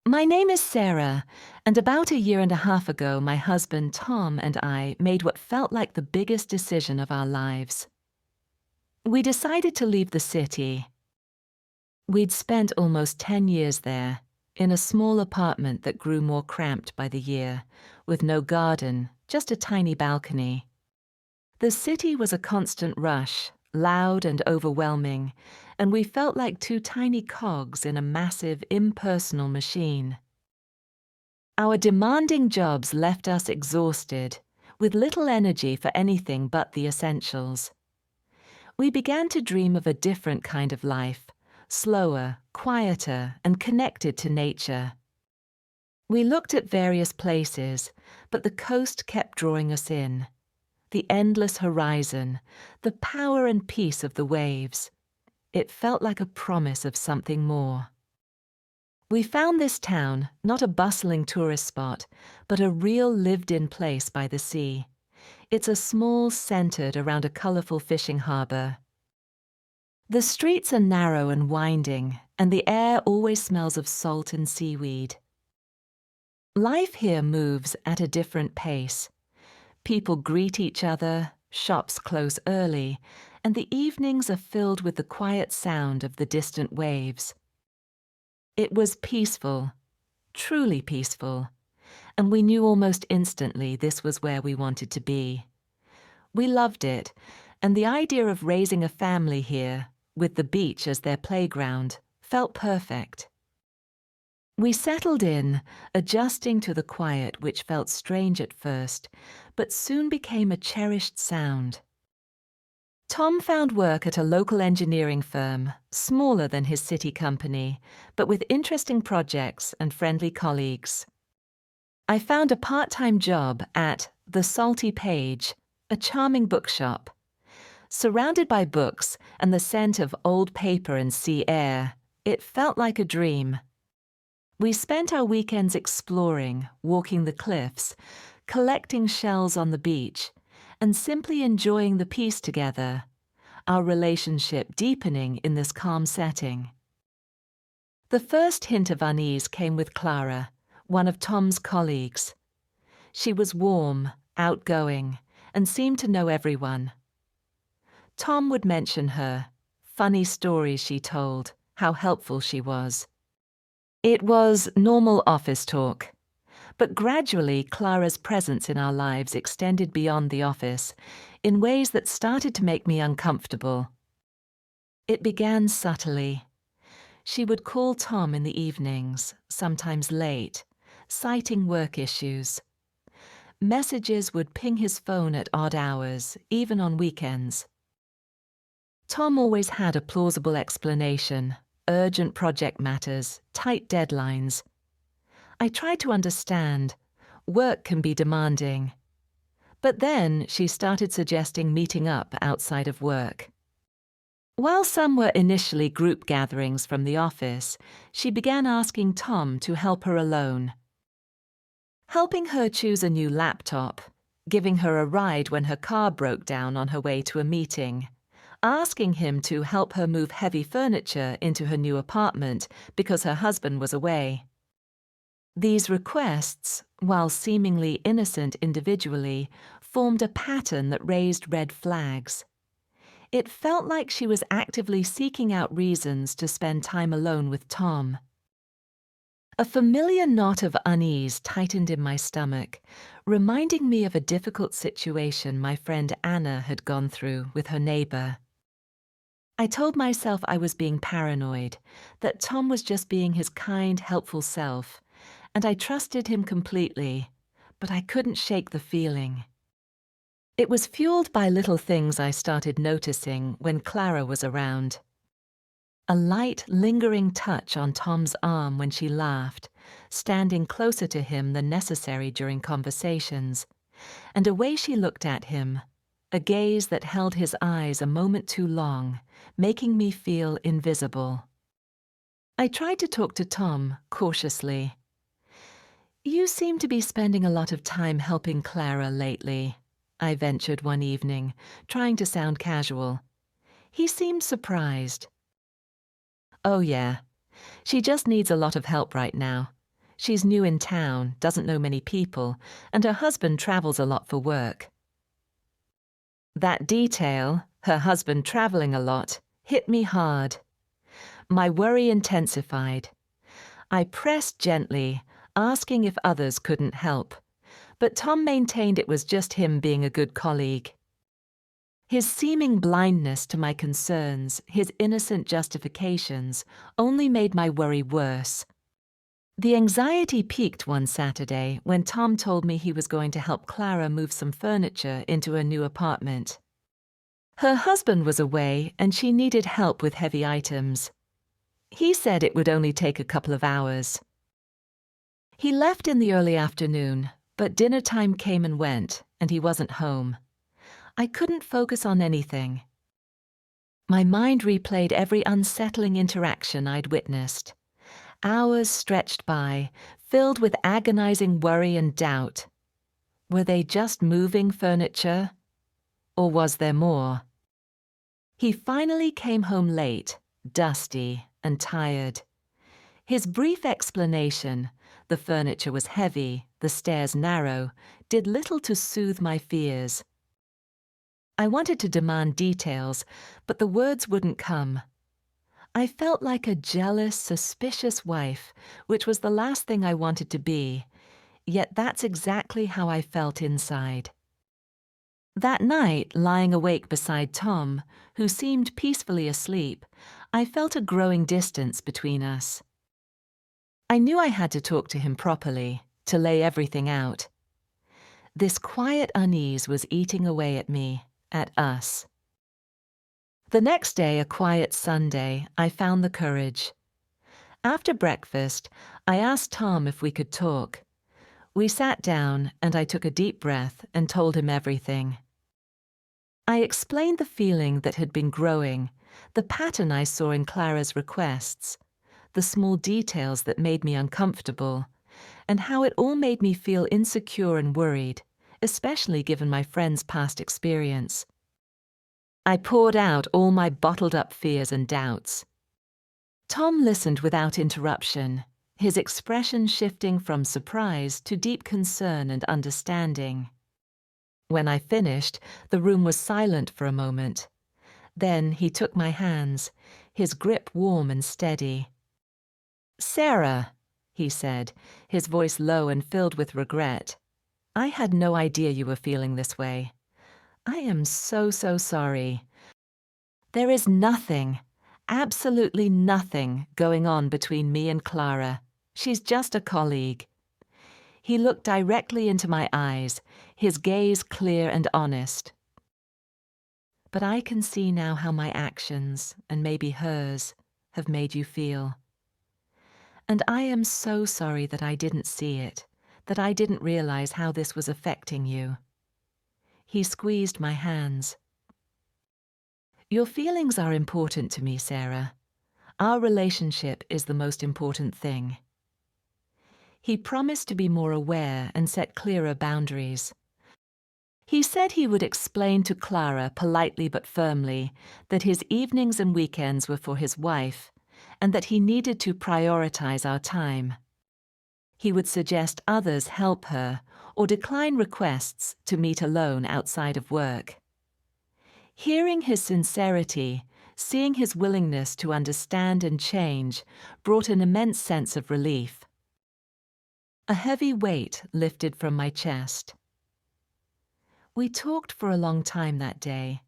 My name is Sarah, and about a year and a half ago, my husband Tom and I made what felt like the biggest decision of our lives. We decided to leave the city. We'd spent almost 10 years there, in a small apartment that grew more cramped by the year, with no garden, just a tiny balcony. The city was a constant rush, loud and overwhelming, and we felt like two tiny cogs in a massive, impersonal machine. Our demanding jobs left us exhausted, with little energy for anything but the essentials. We began to dream of a different kind of life, slower, quieter, and connected to nature. We looked at various places, but the coast kept drawing us in. The endless horizon, the power and peace of the waves. It felt like a promise of something more. We found this town, not a bustling tourist spot, but a real lived-in place by the sea. It's a small, centered around a colorful fishing harbor. The streets are narrow and winding, and the air always smells of salt and seaweed. Life here moves at a different pace. People greet each other, shops close early, and the evenings are filled with the quiet sound of the distant waves. It was peaceful, truly peaceful, and we knew almost instantly this was where we wanted to be. We loved it, and the idea of raising a family here, with the beach as their playground, felt perfect. We settled in, adjusting to the quiet which felt strange at first, but soon became a cherished sound. Tom found work at a local engineering firm, smaller than his city company, but with interesting projects and friendly colleagues. I found a part-time job at The Salty Page, a charming bookshop. Surrounded by books and the scent of old paper and sea air, it felt like a dream. We spent our weekends exploring, walking the cliffs, collecting shells on the beach, and simply enjoying the peace together, our relationship deepening in this calm setting. The first hint of unease came with Clara, one of Tom's colleagues. She was warm, outgoing, and seemed to know everyone. Tom would mention her, funny stories she told, how helpful she was. It was normal office talk, but gradually Clara's presence in our lives extended beyond the office in ways that started to make me uncomfortable. It began subtly. She would call Tom in the evenings, sometimes late, citing work issues. Messages would ping his phone at odd hours, even on weekends. Tom always had a plausible explanation. Urgent project matters, tight deadlines. I tried to understand. Work can be demanding. But then she started suggesting meeting up outside of work. While some were initially group gatherings from the office, she began asking Tom to help her alone. Helping her choose a new laptop, giving her a ride when her car broke down on her way to a meeting, asking him to help her move heavy furniture into her new apartment because her husband was away. These requests, while seemingly innocent individually, formed a pattern that raised red flags. It felt like she was actively seeking out reasons to spend time alone with Tom. A familiar knot of unease tightened in my stomach, reminding me of a difficult situation my friend Anna had gone through with her neighbor. I told myself I was being paranoid, that Tom was just being his kind, helpful self, and I trusted him completely, but I couldn't shake the feeling. It was fueled by little things I started noticing when Clara was around. A light, lingering touch on Tom's arm when she laughed, standing closer to him than necessary during conversations, and a way she looked at him, a gaze that held his eyes a moment too long, making me feel invisible. I tried to talk to Tom, cautiously. "You seem to be spending a lot of time helping Clara lately," I ventured one evening, trying to sound casual. He seemed surprised. "Oh yeah, she just needs a lot of help right now. She's new in town, doesn't know many people, and her husband travels a lot for work. That detail, her husband traveling a lot, hit me hard. My worry intensified. I pressed gently, asking if others couldn't help, but Tom maintained it was just him being a good colleague. His seeming blindness to my concerns, his innocent justifications, only made my worry worse. The anxiety peaked one Saturday when Tom told me he was going to help Clara move some furniture into a new apartment. Her husband was away and she needed help with heavy items. He said it would only take a couple of hours. He left in the early afternoon, but dinner time came and went, and he wasn't home. I couldn't focus on anything. My mind replayed every unsettling interaction I'd witnessed. Hours stretched by, filled with agonizing worry and doubt. Were they just moving furniture? Or was there more? He finally came home late, dusty and tired. His brief explanation, the furniture was heavy, the stairs narrow, did little to soothe my fears. I wanted to demand details, but the words wouldn't come. I felt like a jealous, suspicious wife, which was the last thing I wanted to be, yet that's exactly how I felt inside. That night, lying awake beside Tom, who seemed peacefully asleep, I felt a growing distance between us. I knew I had to talk to him properly, to lay everything out. This quiet unease was eating away at me, at us. The next day, a quiet Sunday, I found the courage. After breakfast, I asked Tom if we could talk. We sat down, and I took a deep breath and told him everything. I explained the feeling that had been growing, the pattern I saw in Clara's requests, the small details that made me uncomfortable, and how it all made me feel insecure and worried, especially given my friend's past experience. I poured out all my bottled-up fears and doubts. Tom listened without interruption, his expression shifting from surprise to deep concern and understanding. When I finished, the room was silent for a moment. Then he took my hands, his grip warm and steady. "Sarah," he said, his voice low and filled with regret, "I had no idea you were feeling this way. I am so sorry. There is nothing, absolutely nothing going on between me and Clara. She's just a colleague." He looked directly into my eyes, his gaze clear and honest. "But I can see now how my actions, and maybe hers, have made you feel. And I am so sorry that I didn't see it, that I didn't realize how this was affecting you." He squeezed my hands. "Your feelings are important to me, Sarah. Our relationship is the most important thing." He promised to be more aware and set clearer boundaries. He said he would explain to Clara politely but firmly that his evenings and weekends were for his wife and that he needed to prioritize our time. He would suggest others help her or decline requests to meet alone outside of work. Hearing his sincerity, seeing his willingness to understand and change, brought an immense sense of relief. A heavy weight lifted from my chest. We talked for a long time that day,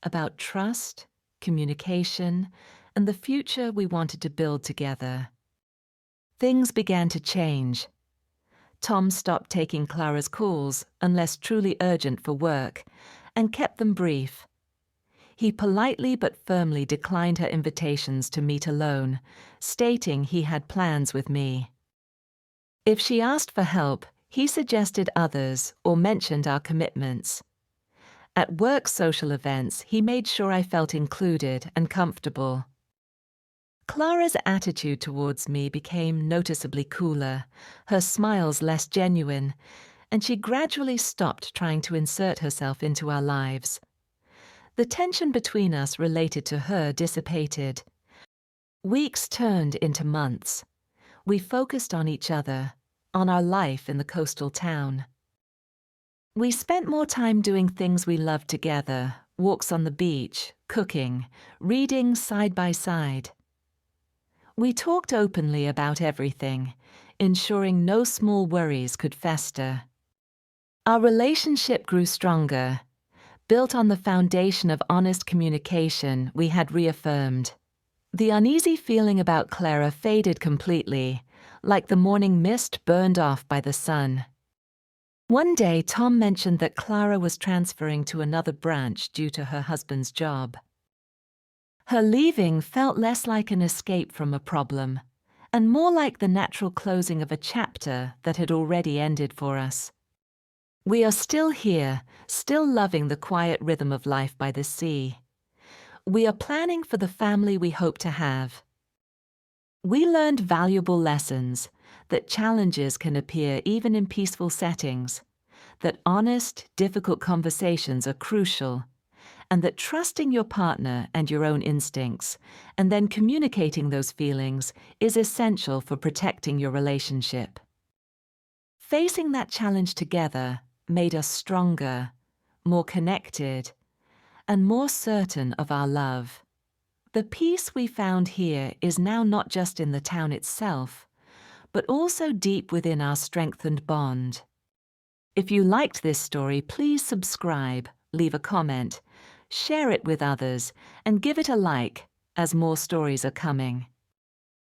about trust, communication, and the future we wanted to build together. Things began to change. Tom stopped taking Clara's calls unless truly urgent for work, and kept them brief. He politely but firmly declined her invitations to meet alone, stating he had plans with me. If she asked for help, he suggested others or mentioned our commitments. At work social events, he made sure I felt included and comfortable. Clara's attitude towards me became noticeably cooler, her smiles less genuine, and she gradually stopped trying to insert herself into our lives. The tension between us related to her dissipated. Weeks turned into months. We focused on each other, on our life in the coastal town. We spent more time doing things we loved together, walks on the beach, cooking, reading side by side. We talked openly about everything, ensuring no small worries could fester. Our relationship grew stronger, built on the foundation of honest communication we had reaffirmed. The uneasy feeling about Clara faded completely, like the morning mist burned off by the sun. One day, Tom mentioned that Clara was transferring to another branch due to her husband's job. Her leaving felt less like an escape from a problem, and more like the natural closing of a chapter that had already ended for us. We are still here, still loving the quiet rhythm of life by the sea. We are planning for the family we hope to have. We learned valuable lessons, that challenges can appear even in peaceful settings, that honest, difficult conversations are crucial, and that trusting your partner and your own instincts, and then communicating those feelings, is essential for protecting your relationship. Facing that challenge together made us stronger, more connected, and more certain of our love. The peace we found here is now not just in the town itself, but also deep within our strengthened bond. If you liked this story, please subscribe, leave a comment, share it with others, and give it a like, as more stories are coming.